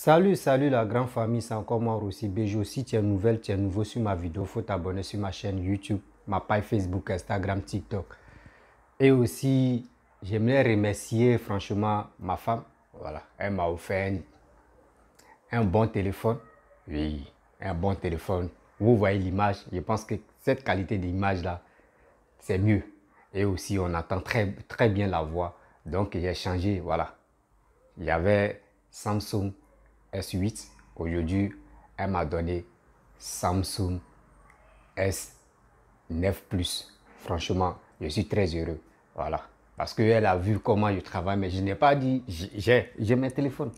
Salut la grande famille, c'est encore moi Rossi Bejo. Si tu es nouvelle, tu es nouveau sur ma vidéo, il faut t'abonner sur ma chaîne YouTube, ma page Facebook, Instagram, TikTok. Et aussi, j'aimerais remercier franchement ma femme. Voilà, elle m'a offert un bon téléphone. Oui, un bon téléphone. Vous voyez l'image, je pense que cette qualité d'image là, c'est mieux. Et aussi, on entend très bien la voix. Donc, j'ai changé, voilà. Il y avait Samsung S8. Aujourd'hui, elle m'a donné Samsung S9 Plus. Franchement, je suis très heureux. Voilà. Parce qu'elle a vu comment je travaille, mais je n'ai pas dit, j'ai mes téléphones.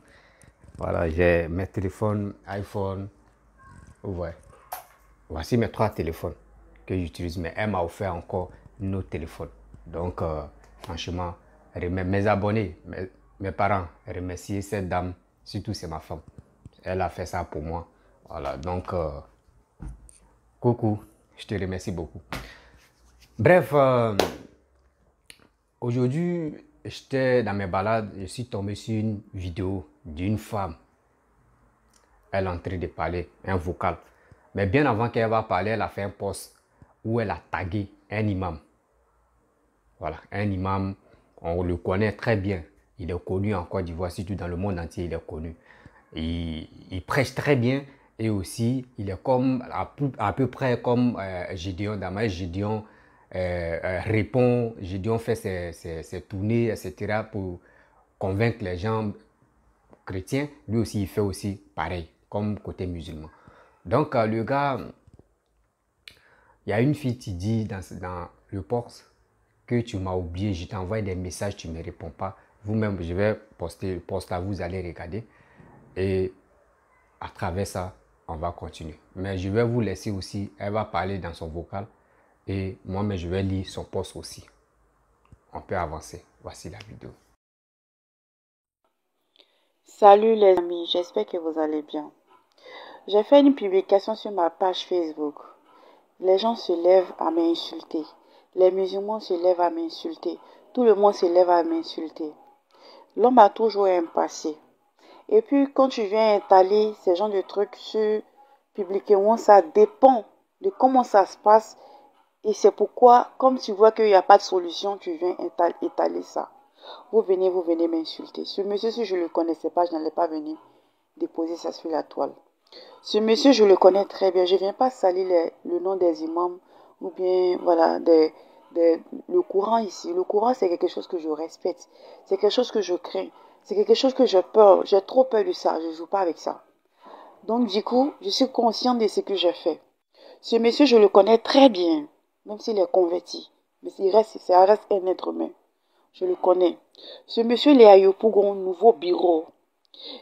Voilà, j'ai mes téléphones iPhone. Ouais. Voici mes 3 téléphones que j'utilise, mais elle m'a offert encore un autre téléphone. Donc, franchement, mes abonnés, mes parents, remercier cette dame, surtout c'est ma femme. Elle a fait ça pour moi. Voilà, donc, coucou, je te remercie beaucoup. Bref, aujourd'hui, j'étais dans mes balades, je suis tombé sur une vidéo d'une femme. Elle est en train de parler, un vocal. Mais bien avant qu'elle va parler, elle a fait un post où elle a tagué un imam. Voilà, un imam, on le connaît très bien. Il est connu en Côte d'Ivoire, surtout dans le monde entier, il est connu. Il prêche très bien et aussi, il est comme à peu près comme Gédéon Damaï. Gédéon répond, Gédéon fait ses tournées, etc. pour convaincre les gens chrétiens. Lui aussi, il fait aussi pareil, comme côté musulman. Donc, le gars, il y a une fille qui dit dans le post que tu m'as oublié, je t'envoie des messages, tu ne me réponds pas. Vous-même, je vais poster le post là, vous allez regarder. Et à travers ça, on va continuer. Mais je vais vous laisser aussi, elle va parler dans son vocal. Et moi-même, je vais lire son post aussi. On peut avancer. Voici la vidéo. Salut les amis, j'espère que vous allez bien. J'ai fait une publication sur ma page Facebook. Les gens se lèvent à m'insulter. Les musulmans se lèvent à m'insulter. Tout le monde se lève à m'insulter. L'homme a toujours un passé. Et puis quand tu viens étaler ces genres de trucs sur publiquement, ça dépend de comment ça se passe. Et c'est pourquoi, comme tu vois qu'il n'y a pas de solution, tu viens étaler ça. Vous venez m'insulter. Ce monsieur, si je ne le connaissais pas, je n'allais pas venir déposer ça sur la toile. Ce monsieur, je le connais très bien. Je ne viens pas salir le nom des imams ou bien, voilà, le Coran ici. Le Coran, c'est quelque chose que je respecte. C'est quelque chose que je crains. C'est quelque chose que j'ai peur. J'ai trop peur de ça. Je ne joue pas avec ça. Donc, du coup, je suis consciente de ce que j'ai fait. Ce monsieur, je le connais très bien, même s'il est converti. Mais ça reste un être humain. Je le connais. Ce monsieur, il est à Yopougon, nouveau bureau.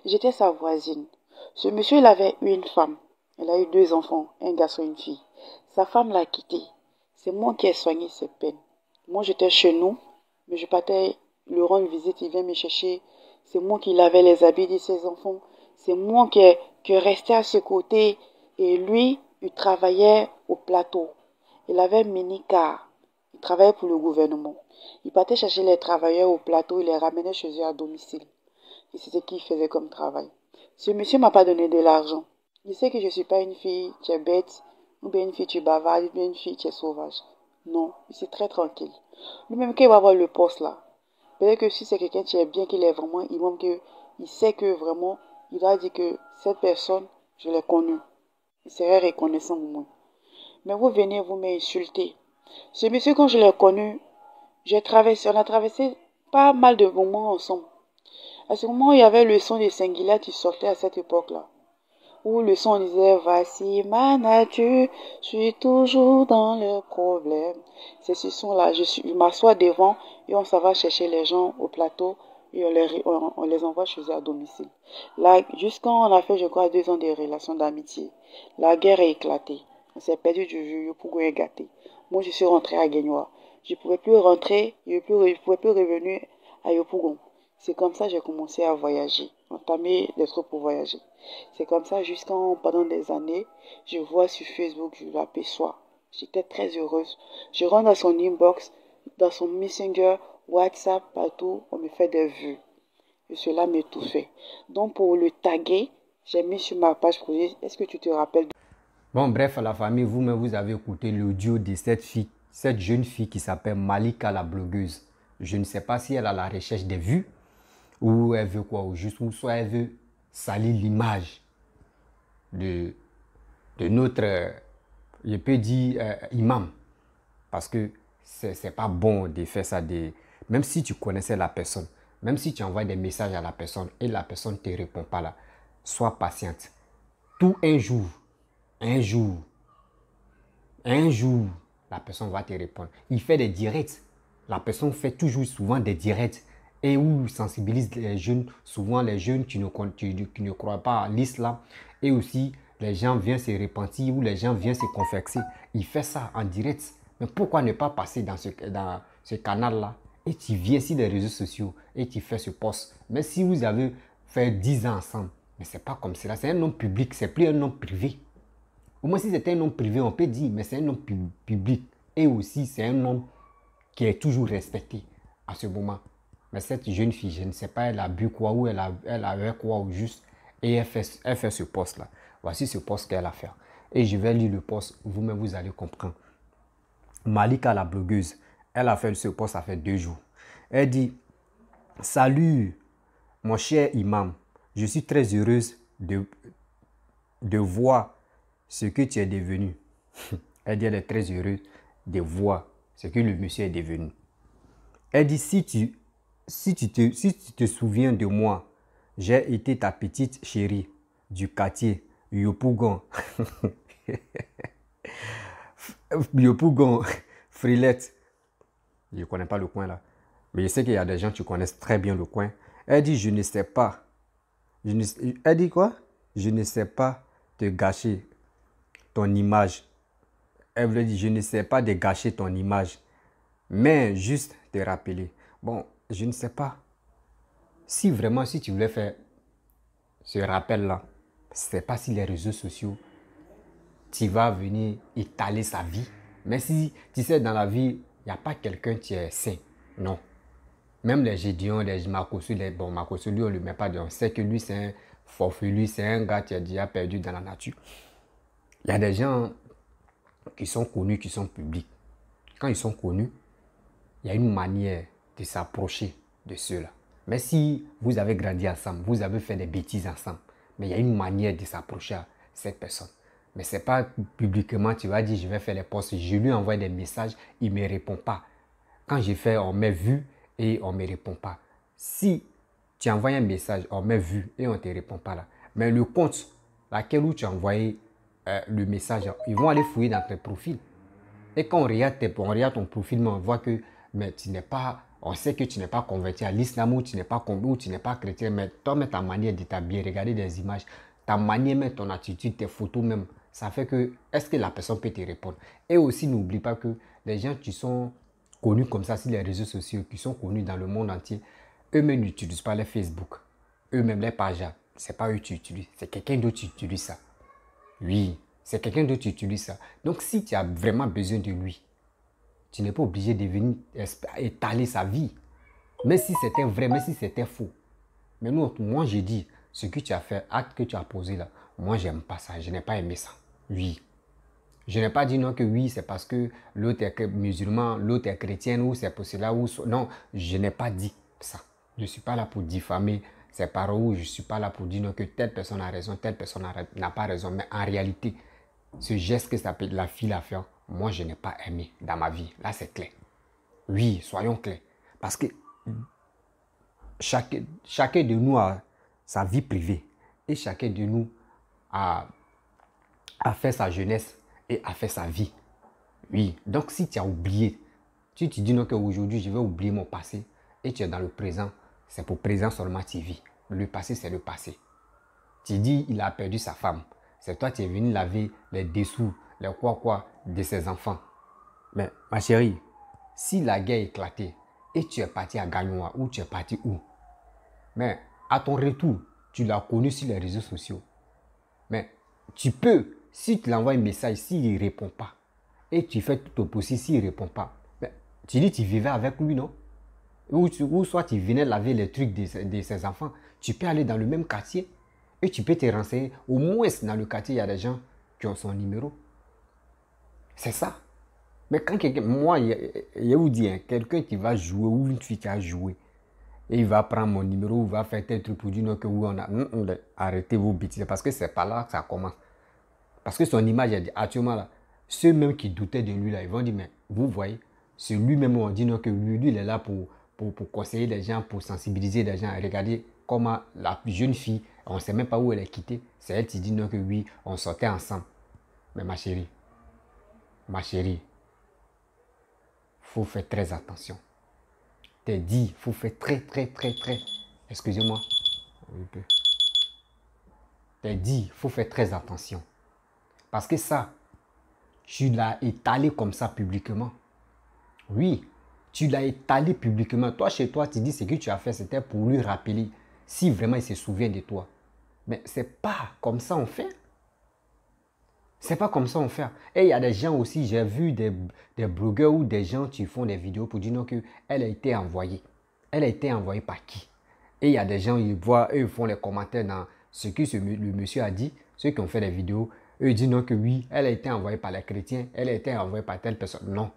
J'étais sa voisine. Ce monsieur, il avait eu une femme. Elle a eu 2 enfants, un garçon et une fille. Sa femme l'a quitté. C'est moi qui ai soigné ses peines. Moi, j'étais chez nous, mais je partais lui rendre visite, il vient me chercher. C'est moi qui lavais les habits de ses enfants. C'est moi qui restais à ses côtés. Et lui, il travaillait au plateau. Il avait un mini-car. Il travaillait pour le gouvernement. Il partait chercher les travailleurs au plateau, il les ramenait chez eux à domicile. Et c'est ce qu'il faisait comme travail. Ce monsieur m'a pas donné de l'argent. Il sait que je ne suis pas une fille qui est bête, ou bien une fille qui est bavarde, ou bien une fille qui est sauvage. Non, c'est très tranquille. Lui-même, qu'il va avoir le poste là. Peut-être que si c'est quelqu'un qui est bien, qu'il est vraiment imam, il sait que vraiment, il doit dire que cette personne, je l'ai connue. Il serait reconnaissant pour moi. Mais vous venez, vous m'insulter. Ce monsieur, quand je l'ai connu, on a traversé pas mal de moments ensemble. À ce moment, il y avait le son de Singuila qui sortait à cette époque-là. Où le son disait, voici ma nature, je suis toujours dans le problème. C'est ce son-là. Je m'assois devant et on s'en va chercher les gens au plateau et on les envoie chez eux à domicile. Là, jusqu'à on a fait, je crois, 2 ans de relations d'amitié. La guerre a éclaté. On s'est perdu du jeu, pour est gâté. Moi, je suis rentrée à Guénois. Je ne pouvais plus rentrer, je ne pouvais plus revenir à Yopougon. C'est comme ça que j'ai commencé à voyager, entamer des trucs pour voyager. C'est comme ça pendant des années, je vois sur Facebook, je l'aperçois. J'étais très heureuse. Je rentre dans son inbox, dans son messenger, WhatsApp, partout, on me fait des vues. et cela m'étouffait. Donc pour le taguer, j'ai mis sur ma page privée. Est-ce que tu te rappelles? Bon, bref, à la famille, vous-même, vous avez écouté l'audio de cette jeune fille qui s'appelle Malika la blogueuse. Je ne sais pas si elle a la recherche des vues ou elle veut quoi, ou juste, ou soit elle veut salir l'image de notre, je peux dire, imam. Parce que c'est pas bon de faire ça. Même si tu connaissais la personne, même si tu envoies des messages à la personne et la personne ne te répond pas là, sois patiente. Tout un jour, la personne va te répondre. Il fait des directs. La personne fait toujours souvent des directs et où il sensibilise les jeunes, souvent les jeunes qui ne croient pas à l'islam, et aussi les gens viennent se repentir ou les gens viennent se confesser. Il fait ça en direct. Mais pourquoi ne pas passer dans ce canal-là et tu viens sur les réseaux sociaux et tu fais ce post. Mais si vous avez fait 10 ans ensemble, mais c'est pas comme cela. C'est un nom public, c'est plus un nom privé. Au moins si c'était un nom privé, on peut dire, mais c'est un nom public. Et aussi, c'est un nom qui est toujours respecté à ce moment. Mais cette jeune fille, je ne sais pas, elle a bu quoi ou elle avait quoi ou juste. Et elle fait ce post-là. Voici ce post qu'elle a fait. Et je vais lire le post, vous-même vous allez comprendre. Malika la blogueuse, elle a fait ce post, ça fait 2 jours. Elle dit, salut mon cher imam, je suis très heureuse de voir ce que tu es devenu. Elle dit, elle est très heureuse de voir ce que le monsieur est devenu. Elle dit, si tu te souviens de moi, j'ai été ta petite chérie du quartier Yopougon. Yopougon, Frilette. Je ne connais pas le coin là. Mais je sais qu'il y a des gens qui connaissent très bien le coin. Elle dit, je ne sais pas. Elle dit quoi? Je ne sais pas te gâcher ton image. Elle veut dire, je ne sais pas de gâcher ton image. Mais juste te rappeler. Bon, je ne sais pas. Si vraiment, si tu voulais faire ce rappel-là, c'est pas si les réseaux sociaux, tu vas venir étaler sa vie. Mais si tu sais, dans la vie, il n'y a pas quelqu'un qui est sain. Non. Même les Gédions, les Makosu, bon, Makosu, lui, on ne le met pas dedans. On sait que lui, c'est un forfait, c'est un gars qui est déjà perdu dans la nature. Il y a des gens qui sont connus, qui sont publics. Quand ils sont connus, il y a une manière de s'approcher de ceux-là. Mais si vous avez grandi ensemble, vous avez fait des bêtises ensemble, mais il y a une manière de s'approcher à cette personne. Mais ce n'est pas publiquement, tu vas dire, je vais faire les posts, je lui envoie des messages, il ne me répond pas. Quand j'ai fait, on m'a vu et on ne me répond pas. Si tu envoies un message, on m'a vu et on ne te répond pas là. Mais le compte, laquelle où tu as envoyé le message, ils vont aller fouiller dans tes profils. Et quand on regarde ton profil, on voit que mais tu n'es pas, on sait que tu n'es pas converti à l'islam ou tu n'es pas chrétien, mais toi, mais ta manière de t'habiller, regarder des images, ta manière, mais ton attitude, tes photos même, ça fait que, est-ce que la personne peut te répondre? Et aussi, n'oublie pas que les gens qui sont connus comme ça sur les réseaux sociaux, qui sont connus dans le monde entier, eux-mêmes n'utilisent pas les Facebook. Eux-mêmes, les pages, c'est pas eux qui utilisent, c'est quelqu'un d'autre qui utilise ça. Oui, c'est quelqu'un d'autre qui utilise ça. Donc, si tu as vraiment besoin de lui, tu n'es pas obligé de venir étaler sa vie. Mais si c'était vrai, mais si c'était faux. Mais non, moi, j'ai dit, ce que tu as fait, acte que tu as posé là, moi, j'aime pas ça. Je n'ai pas aimé ça. Oui. Je n'ai pas dit non que oui, c'est parce que l'autre est musulman, l'autre est chrétien, ou c'est pour cela, ou... Non, je n'ai pas dit ça. Je ne suis pas là pour diffamer ses paroles, ou je ne suis pas là pour dire non que telle personne a raison, telle personne n'a pas raison. Mais en réalité, ce geste que la fille a fait, moi, je n'ai pas aimé dans ma vie. Là, c'est clair. Oui, soyons clairs. Parce que chacun de nous a sa vie privée. Et chacun de nous a fait sa jeunesse et a fait sa vie. Oui. Donc, si tu as oublié, tu te dis non qu'aujourd'hui, je vais oublier mon passé et tu es dans le présent, c'est pour présent seulement tu vis. Le passé, c'est le passé. Tu dis, il a perdu sa femme. C'est toi qui es venu laver les dessous, les quoi de ses enfants. Mais ma chérie, si la guerre est éclatée et tu es parti à Gagnoa ou tu es parti où? Mais à ton retour, tu l'as connu sur les réseaux sociaux. Mais tu peux, si tu lui envoies un message, s'il ne répond pas, et tu fais tout au possible s'il ne répond pas, mais tu dis tu vivais avec lui, non? ou soit tu venais laver les trucs de ses enfants, tu peux aller dans le même quartier et tu peux te renseigner. Au moins, dans le quartier, il y a des gens qui ont son numéro. C'est ça. Mais quand quelqu'un, moi, je vous dis, hein, quelqu'un qui va jouer ou une fille qui a joué, et il va prendre mon numéro ou va faire tel truc pour dire non, que oui, arrêtez vos bêtises. Parce que c'est pas là que ça commence. Parce que son image, actuellement, là, ceux même qui doutaient de lui, là, ils vont dire, mais vous voyez, c'est lui-même où on dit non, que lui, il est là pour conseiller les gens, pour sensibiliser les gens. Regardez comment la jeune fille, on ne sait même pas où elle est quittée. C'est elle qui dit non, que oui, on sortait ensemble. Mais ma chérie, il faut faire très attention. T'es dit, il faut faire très, excusez-moi. T'es dit, il faut faire très attention. Parce que ça, tu l'as étalé comme ça publiquement. Oui, tu l'as étalé publiquement. Toi, chez toi, tu dis ce que tu as fait, c'était pour lui rappeler si vraiment il se souvient de toi. Mais c'est pas comme ça on fait. C'est pas comme ça on fait. Et il y a des gens aussi, j'ai vu des blogueurs ou des gens qui font des vidéos pour dire non qu'elle a été envoyée. Elle a été envoyée par qui? Et il y a des gens, ils voient, eux, ils font les commentaires dans ce que le monsieur a dit. Ceux qui ont fait des vidéos, eux, ils disent non que oui, elle a été envoyée par les chrétiens, elle a été envoyée par telle personne. Non.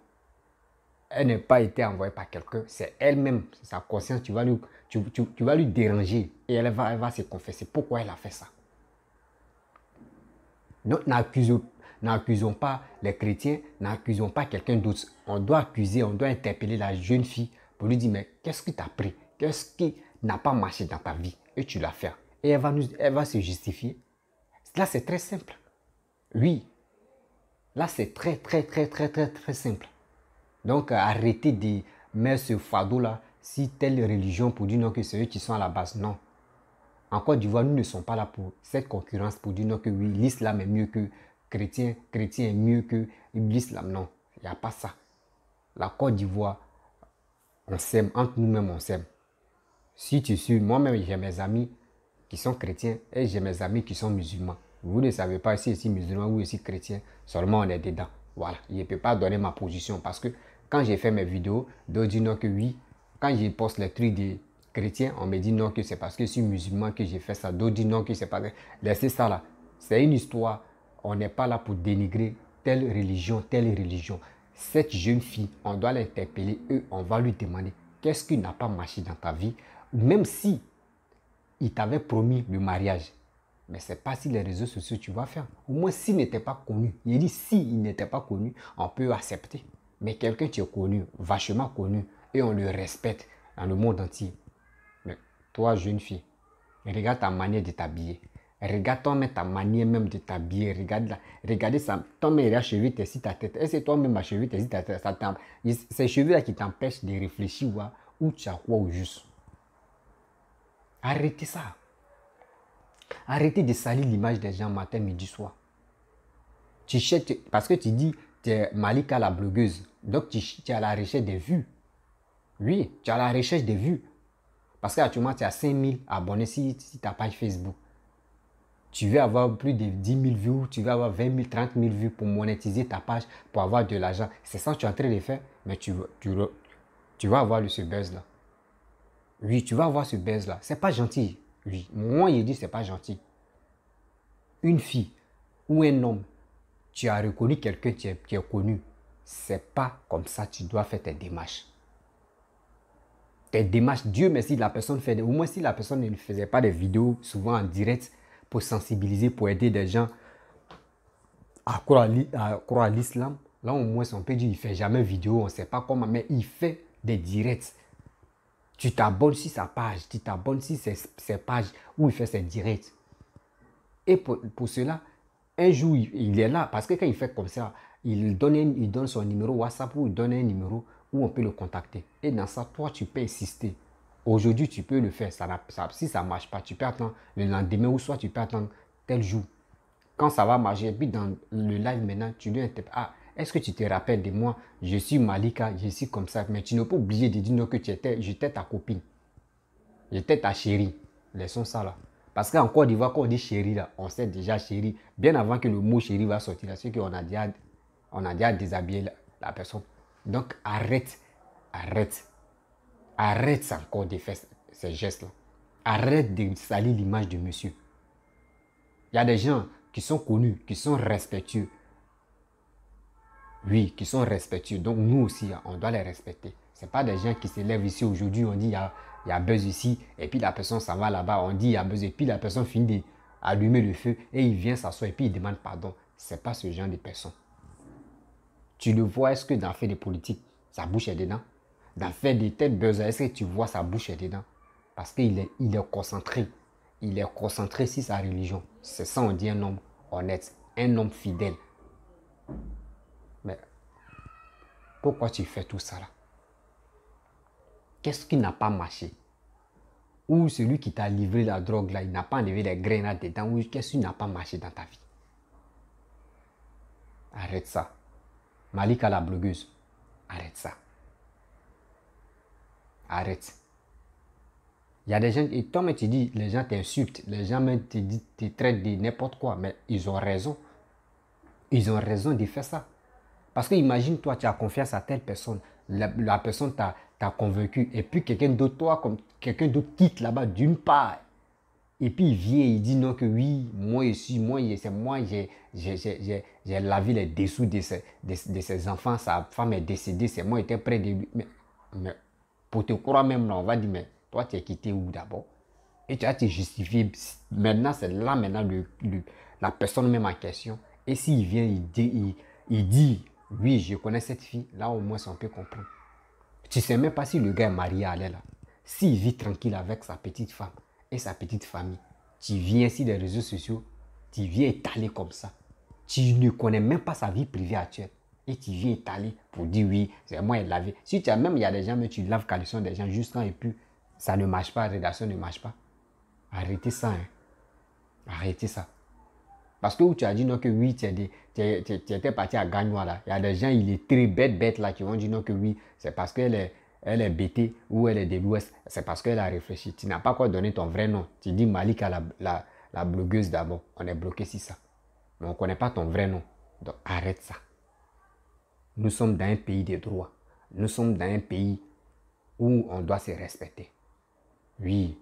Elle n'a pas été envoyée par quelqu'un. C'est elle-même, sa conscience, tu vas lui déranger. Et elle va se confesser pourquoi elle a fait ça. Donc, n'accusons pas les chrétiens, n'accusons pas quelqu'un d'autre. On doit accuser, on doit interpeller la jeune fille pour lui dire, mais qu'est-ce qui t'a pris? Qu'est-ce qui n'a pas marché dans ta vie? Et tu l'as fait. Et elle va se justifier. Là, c'est très simple. Oui. Là, c'est très simple. Donc, arrêtez de mettre ce fardeau-là, si telle religion pour dire non que c'est eux qui sont à la base. Non. En Côte d'Ivoire, nous ne sommes pas là pour cette concurrence, pour dire non que oui, l'islam est mieux que chrétien est mieux que l'islam. Non, il n'y a pas ça. La Côte d'Ivoire, on s'aime, entre nous-mêmes, on s'aime. Si tu suis, moi-même, j'ai mes amis qui sont chrétiens et j'ai mes amis qui sont musulmans. Vous ne savez pas si je suis musulman ou je suis chrétien, seulement on est dedans. Voilà, je ne peux pas donner ma position parce que quand j'ai fait mes vidéos, d'autres disent non que oui. Quand je poste les trucs des chrétiens, on me dit non que c'est parce que je suis musulman que j'ai fait ça. D'autres disent non que c'est pas... Laissez ça là. C'est une histoire. On n'est pas là pour dénigrer telle religion, telle religion. Cette jeune fille, on doit l'interpeller et on va lui demander qu'est-ce qui n'a pas marché dans ta vie, même si il t'avait promis le mariage. Mais ce n'est pas si les réseaux sociaux tu vas faire. Au moins s'il n'était pas connu. Il dit s'il n'était pas connu, on peut accepter. Mais quelqu'un qui est connu, vachement connu, et on le respecte dans le monde entier. Mais toi, jeune fille, regarde ta manière de t'habiller. Regarde toi-même ta manière même de t'habiller. Regardez ça. Toi-même, il a cheveux, t'es si ta tête. Est-ce que toi-même, ma cheveux, t'es si ta tête. Ces cheveux-là qui t'empêchent de réfléchir où tu as quoi au juste. Arrêtez ça. Arrêtez de salir l'image des gens matin, midi, soir. Tu cherches, parce que tu dis, tu es Malika la blogueuse. Donc tu es à la recherche des vues. Oui, tu es à la recherche des vues. Parce qu'actuellement, tu as 5000 abonnés sur ta page Facebook. Tu veux avoir plus de 10 000 vues, tu veux avoir 20 000, 30 000 vues pour monétiser ta page, pour avoir de l'argent. C'est ça que tu es en train de faire, mais tu vas avoir ce buzz-là. Oui, tu vas avoir ce buzz-là. C'est pas gentil. Oui, moi, je dis c'est pas gentil. Une fille ou un homme, tu as reconnu quelqu'un qui est connu. C'est pas comme ça que tu dois faire tes démarches. Tes démarches, Dieu merci, la personne fait, au moins si la personne ne faisait pas des vidéos souvent en direct pour sensibiliser, pour aider des gens à croire à l'islam, là au moins on peut dire il ne fait jamais vidéo, on ne sait pas comment, mais il fait des directs. Tu t'abonnes sur sa page, tu t'abonnes sur ses pages où il fait ses directs. Et pour cela, un jour, il est là, parce que quand il fait comme ça, il donne son numéro WhatsApp ou il donne un numéro où on peut le contacter. Et dans ça, toi, tu peux insister. Aujourd'hui, tu peux le faire. Si ça ne marche pas, tu peux attendre le lendemain ou soit tu peux attendre tel jour. Quand ça va marcher, et puis dans le live maintenant, tu lui interpelles. Ah, est-ce que tu te rappelles de moi? Je suis Malika, je suis comme ça. Mais tu n'es pas obligé de dire non que j'étais ta copine. J'étais ta chérie. Laissons ça là. Parce qu'en Côte d'Ivoire, quand on dit chérie, là, on sait déjà chérie. Bien avant que le mot chérie va sortir, là, c'est qu'on a déjà déshabillé la personne. Donc arrête. Arrête encore de faire ces gestes-là. Arrête de salir l'image de monsieur. Il y a des gens qui sont connus, qui sont respectueux. Oui, qui sont respectueux. Donc nous aussi, on doit les respecter. Ce n'est pas des gens qui se lèvent ici aujourd'hui, on dit il y a buzz ici, et puis la personne s'en va là-bas, on dit il y a buzz, et puis la personne finit d'allumer le feu, et il vient s'asseoir, et puis il demande pardon. Ce n'est pas ce genre de personne. Tu le vois, est-ce que dans le fait de politique, sa bouche est dedans? Dans le fait de tête buzz, est-ce que tu vois sa bouche est dedans? Parce qu'il est, il est concentré. Il est concentré sur sa religion. C'est ça, on dit un homme honnête, un homme fidèle. Mais pourquoi tu fais tout ça là? Qu'est-ce qui n'a pas marché? Ou celui qui t'a livré la drogue là, il n'a pas enlevé les grenades dedans? Ou qu'est-ce qui n'a pas marché dans ta vie? Arrête ça. Malika la blogueuse, arrête ça. Arrête. Il y a des gens, et toi, mais tu dis, les gens t'insultent, les gens même te traitent de n'importe quoi, mais ils ont raison. Ils ont raison de faire ça. Parce que imagine, toi, tu as confiance à telle personne, la personne t'a convaincu, et puis quelqu'un d'autre, toi, comme quelqu'un d'autre quitte là-bas d'une part, et puis il vient, il dit non que oui, moi aussi, c'est moi, j'ai lavé les dessous de ses enfants, sa femme est décédée, c'est moi qui étais près de lui. Mais pour te croire même là, on va dire, mais toi, tu es quitté où d'abord? Et tu as te justifier. Maintenant, c'est là, maintenant, la personne même en question. Et s'il vient, il dit, oui, je connais cette fille, là, au moins, on peut comprendre. Tu ne sais même pas si le gars est marié à elle, là. S'il vit tranquille avec sa petite femme et sa petite famille, tu viens sur les réseaux sociaux, tu viens étaler comme ça. Tu ne connais même pas sa vie privée actuelle. Et tu viens étaler pour dire oui, c'est moi qui lavé. Si tu as même, il y a des gens, mais tu laves caleçon des gens juste quand et puis ça ne marche pas, la rédaction ne marche pas. Arrêtez ça, hein. Arrêtez ça. Parce que où tu as dit non que oui, tu étais parti à Gagnois là. Il y a des gens, il est très bête là, qui vont dire non que oui, c'est parce qu'elle est bêtée ou elle est de l'Ouest. C'est parce qu'elle a réfléchi. Tu n'as pas encore donné ton vrai nom. Tu dis Malika la blogueuse d'abord. On est bloqué sur ça. Mais on ne connaît pas ton vrai nom. Donc arrête ça. Nous sommes dans un pays de droit. Nous sommes dans un pays où on doit se respecter. Oui.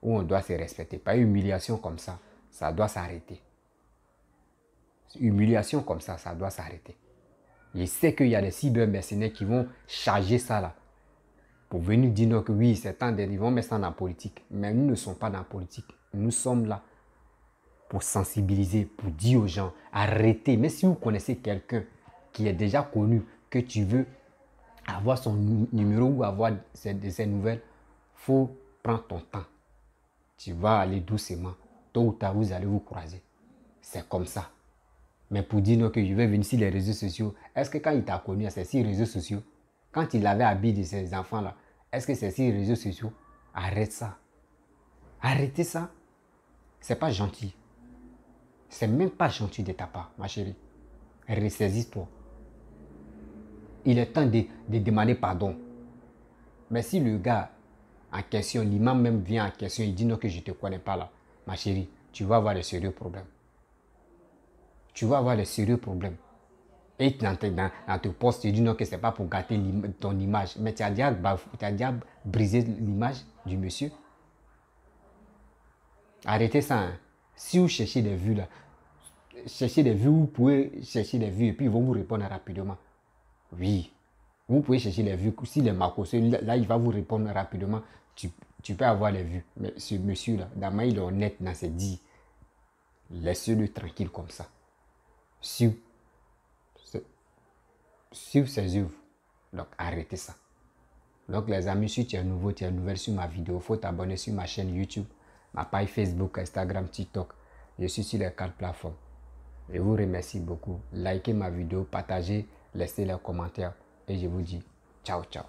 Où on doit se respecter. Pas une humiliation comme ça. Ça doit s'arrêter. Humiliation comme ça doit s'arrêter. Je sais qu'il y a des cybermercenaires qui vont charger ça là. Pour venir dire non que oui, c'est temps ils vont mettre ça dans la politique. Mais nous ne sommes pas dans la politique. Nous sommes là pour sensibiliser, pour dire aux gens, arrêtez. Mais si vous connaissez quelqu'un qui est déjà connu, que tu veux avoir son numéro ou avoir ses nouvelles, il faut prendre ton temps. Tu vas aller doucement. Tôt ou tard, vous allez vous croiser. C'est comme ça. Mais pour dire non, que je vais venir sur les réseaux sociaux, est-ce que quand il t'a connu à ces 6 réseaux sociaux, quand il avait habillé de ses enfants-là, est-ce que ces 6 réseaux sociaux, arrête ça. Arrêtez ça. C'est pas gentil. C'est même pas gentil de ta part, ma chérie. Ressaisis-toi. Il est temps de demander pardon. Mais si le gars en question, l'imam même vient en question, il dit non que je ne te connais pas là, ma chérie, tu vas avoir de sérieux problèmes. Tu vas avoir de sérieux problèmes. Et dans tes posts, tu dis non que ce n'est pas pour gâter ton image. Mais tu as déjà brisé l'image du monsieur. Arrêtez ça. Hein. Si vous cherchez des vues là, cherchez des vues, vous pouvez chercher des vues et puis ils vont vous répondre rapidement. Oui. Vous pouvez chercher les vues. Si les Marcos, là, il va vous répondre rapidement. Tu peux avoir les vues. Mais ce monsieur-là, d'abord, il est honnête dans ses dits. Laissez-le tranquille comme ça. Sur ses œuvres. Donc, arrêtez ça. Donc, les amis, si tu es nouveau, tu es nouvelle sur ma vidéo, il faut t'abonner sur ma chaîne YouTube, ma page Facebook, Instagram, TikTok. Je suis sur les 4 plateformes. Je vous remercie beaucoup. Likez ma vidéo, partagez, laissez les commentaires. Et je vous dis ciao, ciao.